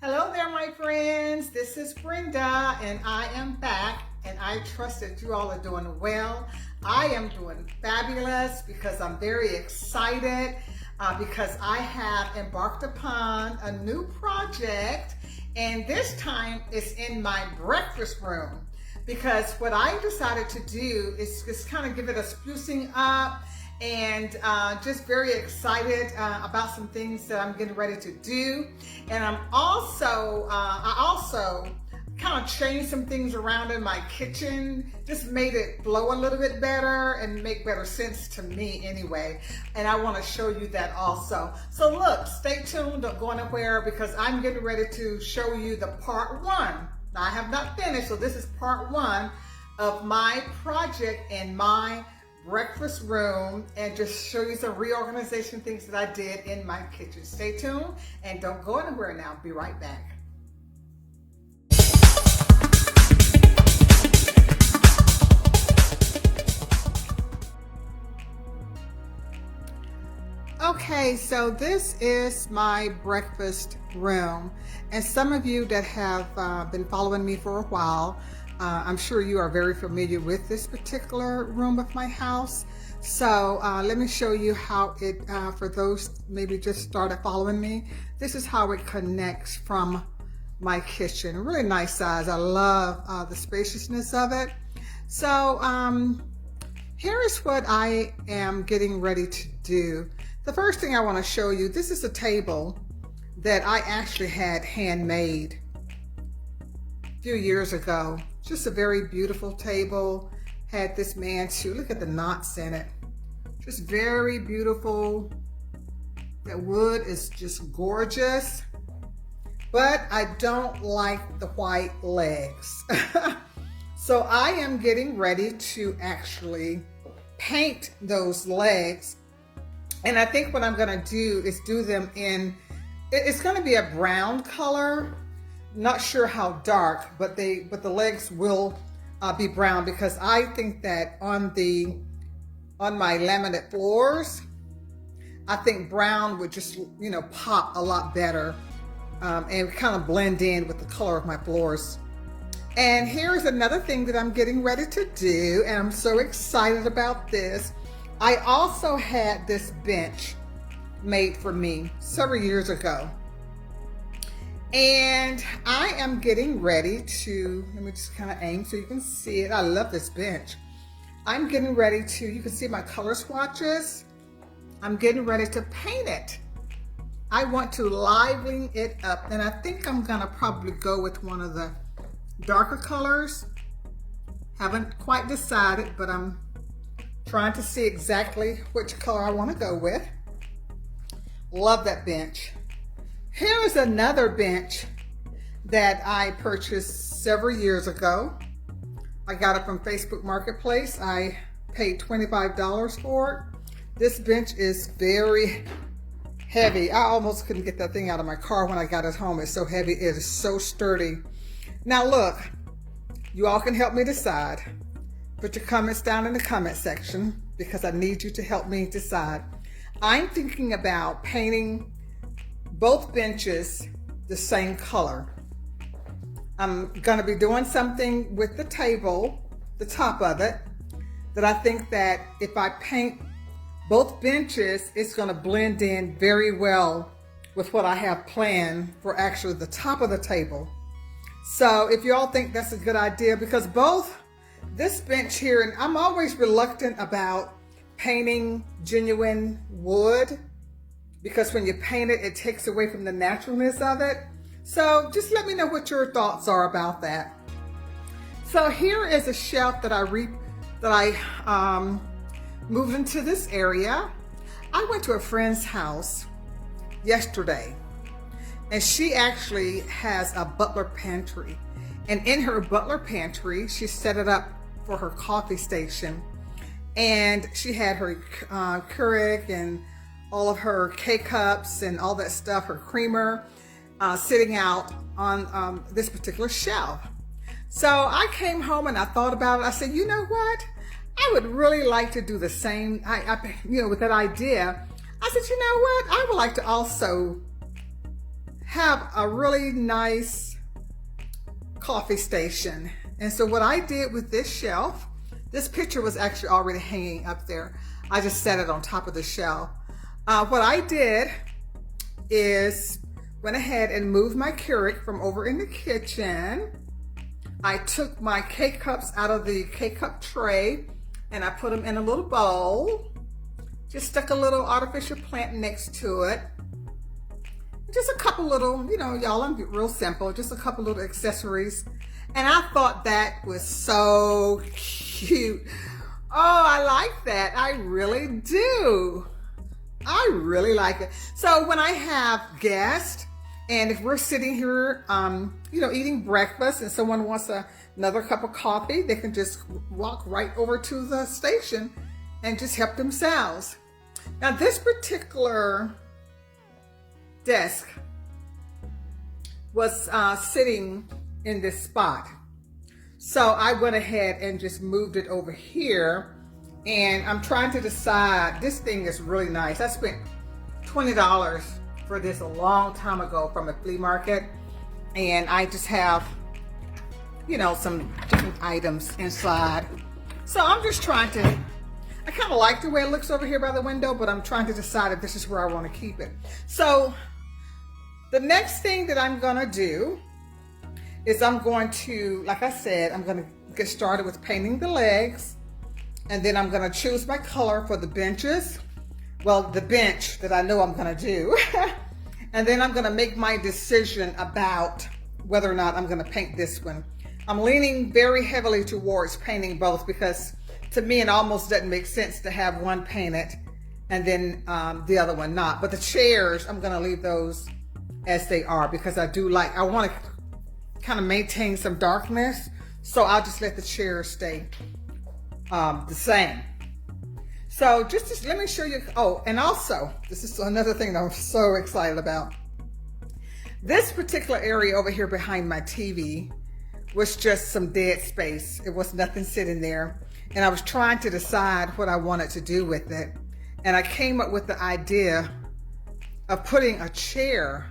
Hello there, my friends. This is Brenda, and I am back, and I trust that you all are doing well. I am doing fabulous because I'm very excited because I have embarked upon a new project, and this time it's in my breakfast room because what I decided to do is just kind of give it a sprucing up and just very excited about some things that I'm getting ready to do. And I also kind of changed some things around in my kitchen, just made it flow a little bit better and make better sense to me anyway. And I want to show you that also. So look, stay tuned, don't go anywhere because I'm getting ready to show you the part one. Now I have not finished, so this is part one of my project in my breakfast room, and just show you some reorganization things that I did in my kitchen. Stay tuned and don't go anywhere now. Be right back. Okay, so this is my breakfast room, and some of you that have been following me for a while, I'm sure you are very familiar with this particular room of my house. So let me show you how it, for those maybe just started following me, this is how it connects from my kitchen. Really nice size. I love the spaciousness of it. So here is what I am getting ready to do. The first thing I want to show you, this is a table that I actually had handmade a few years ago. Just a very beautiful table. Had this man too. Look at the knots in it. Just very beautiful. That wood is just gorgeous. But I don't like the white legs. So I am getting ready to actually paint those legs. And I think what I'm gonna do is do them in, it's gonna be a brown color. Not sure how dark, but the legs will be brown because I think that on my laminate floors, I think brown would just pop a lot better and kind of blend in with the color of my floors. And here's another thing that I'm getting ready to do, and I'm so excited about this. I also had this bench made for me several years ago. And I am getting ready to, let me just kind of aim so you can see it. I love this bench. I'm getting ready to, you can see my color swatches. I'm getting ready to paint it. I want to liven it up, and I think I'm gonna probably go with one of the darker colors. Haven't quite decided, but I'm trying to see exactly which color I want to go with. Love that bench. Here is another bench that I purchased several years ago. I got it from Facebook Marketplace. I paid $25 for it. This bench is very heavy. I almost couldn't get that thing out of my car when I got it home. It's so heavy. It is so sturdy. Now look, you all can help me decide. Put your comments down in the comment section because I need you to help me decide. I'm thinking about painting both benches the same color. I'm gonna be doing something with the table, the top of it, that I think that if I paint both benches, it's gonna blend in very well with what I have planned for actually the top of the table. So if you all think that's a good idea, because both this bench here, and I'm always reluctant about painting genuine wood, because when you paint it, it takes away from the naturalness of it. So just let me know what your thoughts are about that. So here is a shelf that I moved into this area. I went to a friend's house yesterday, and she actually has a butler pantry. And in her butler pantry, she set it up for her coffee station. And she had her Keurig and all of her K-cups and all that stuff, her creamer, sitting out on this particular shelf. So I came home and I thought about it. I said, you know what? I would really like to do the same, with that idea. I said, you know what? I would like to also have a really nice coffee station. And so what I did with this shelf, this picture was actually already hanging up there. I just set it on top of the shelf. What I did is went ahead and moved my Keurig from over in the kitchen. I took my K-cups out of the K-cup tray and I put them in a little bowl. Just stuck a little artificial plant next to it. Just a couple little, you know, y'all, I'm real simple, just a couple little accessories. And I thought that was so cute. Oh, I like that. I really do. I really like it. So when I have guests, and if we're sitting here, you know, eating breakfast and someone wants another cup of coffee, they can just walk right over to the station and just help themselves. Now this particular desk was sitting in this spot. So I went ahead and just moved it over here, and I'm trying to decide, this thing is really nice. I spent $20 for this a long time ago from a flea market, and I just have, you know, some different items inside. So I'm just trying to, I kind of like the way it looks over here by the window, but I'm trying to decide if this is where I want to keep it. So the next thing that I'm gonna do is I'm going to, like I said, I'm gonna get started with painting the legs, and then I'm gonna choose my color for the benches. Well, the bench that I know I'm gonna do. And then I'm gonna make my decision about whether or not I'm gonna paint this one. I'm leaning very heavily towards painting both, because to me it almost doesn't make sense to have one painted and then the other one not. But the chairs, I'm gonna leave those as they are, because I do like, I want to kind of maintain some darkness, so I'll just let the chairs stay the same. So just let me show you. Oh, and also this is another thing that I'm so excited about. This particular area over here behind my TV was just some dead space. It was nothing sitting there, and I was trying to decide what I wanted to do with it, and I came up with the idea of putting a chair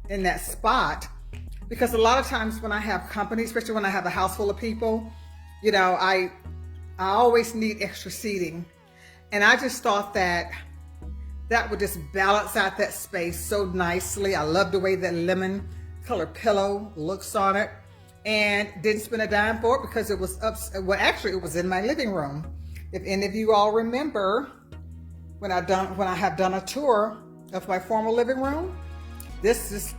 in that spot, because a lot of times when I have company, especially when I have a house full of people, you know, I always need extra seating, and I just thought that that would just balance out that space so nicely. I love the way that lemon color pillow looks on it, and didn't spend a dime for it because it was up. Well, actually, it was in my living room. If any of you all remember, when I have done a tour of my former living room, this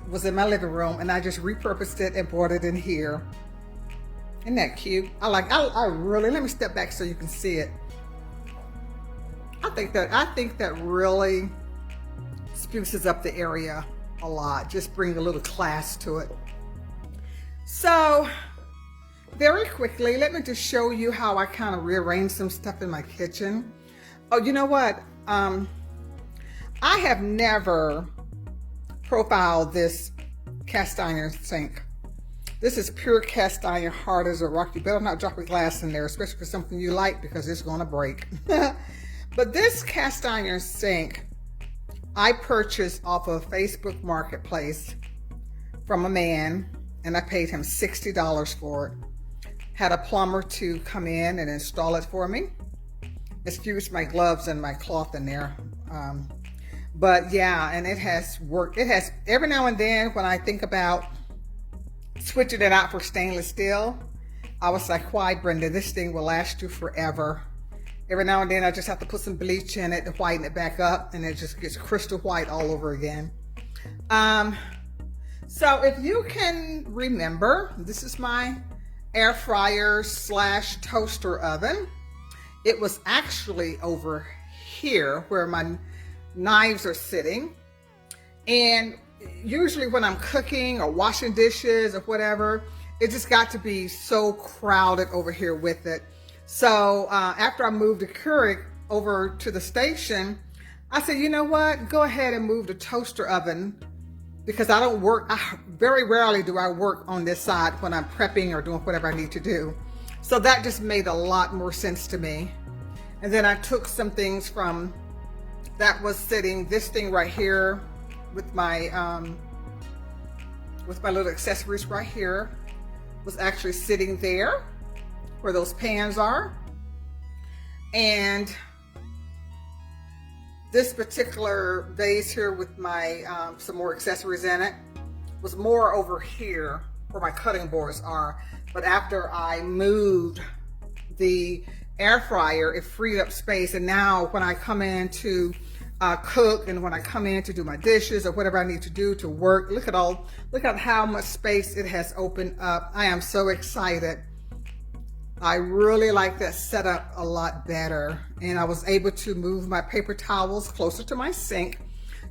was in my living room, and I just repurposed it and brought it in here. Isn't that cute? I really, let me step back so you can see it. I think that really spruces up the area a lot. Just bring a little class to it. So very quickly, let me just show you how I kind of rearrange some stuff in my kitchen. Oh, you know what? I have never profiled this cast iron sink. This is pure cast iron, hard as a rock. You better not drop a glass in there, especially for something you like, because it's going to break. But this cast iron sink I purchased off of Facebook Marketplace from a man, and I paid him $60 for it. Had a plumber to come in and install it for me. Excuse my gloves and my cloth in there. But yeah, and it has worked. It has, every now and then when I think about switching it out for stainless steel, I was like, why, Brenda? This thing will last you forever. Every now and then I just have to put some bleach in it to whiten it back up, and it just gets crystal white all over again. So if you can remember, this is my air fryer / toaster oven. It was actually over here where my knives are sitting, and usually when I'm cooking or washing dishes or whatever, it just got to be so crowded over here with it. So after I moved the Keurig over to the station, I said, you know what, go ahead and move the toaster oven, because I don't work, very rarely do I work on this side when I'm prepping or doing whatever I need to do. So that just made a lot more sense to me. And then I took some things from, that was sitting, this thing right here with my with my little accessories right here was actually sitting there where those pans are. And this particular vase here with my some more accessories in it was more over here where my cutting boards are. But after I moved the air fryer, it freed up space. And now when I come in to cook, and when I come in to do my dishes or whatever I need to do to work, look at how much space it has opened up. I am so excited. I really like that setup a lot better. And I was able to move my paper towels closer to my sink.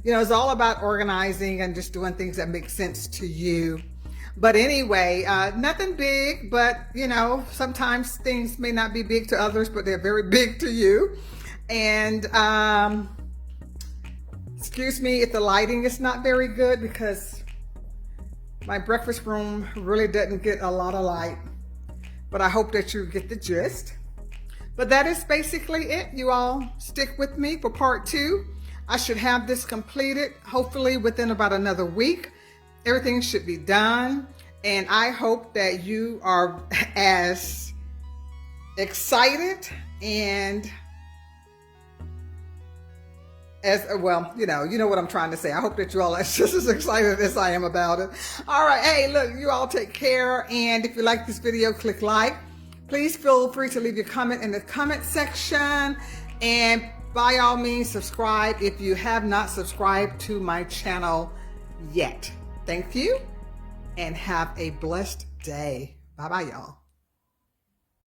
You know, it's all about organizing and just doing things that make sense to you. But anyway, nothing big, but you know, sometimes things may not be big to others, but they're very big to you. And excuse me if the lighting is not very good, because my breakfast room really doesn't get a lot of light, but I hope that you get the gist. But that is basically it. You all stick with me for part 2. I should have this completed hopefully within about another week. Everything should be done, and I hope that you are as excited and as well, you know what I'm trying to say. I hope that you all are just as excited as I am about it. All right, hey, look, you all take care, and if you like this video, click like. Please feel free to leave your comment in the comment section, and by all means, subscribe if you have not subscribed to my channel yet. Thank you, and have a blessed day. Bye-bye, y'all.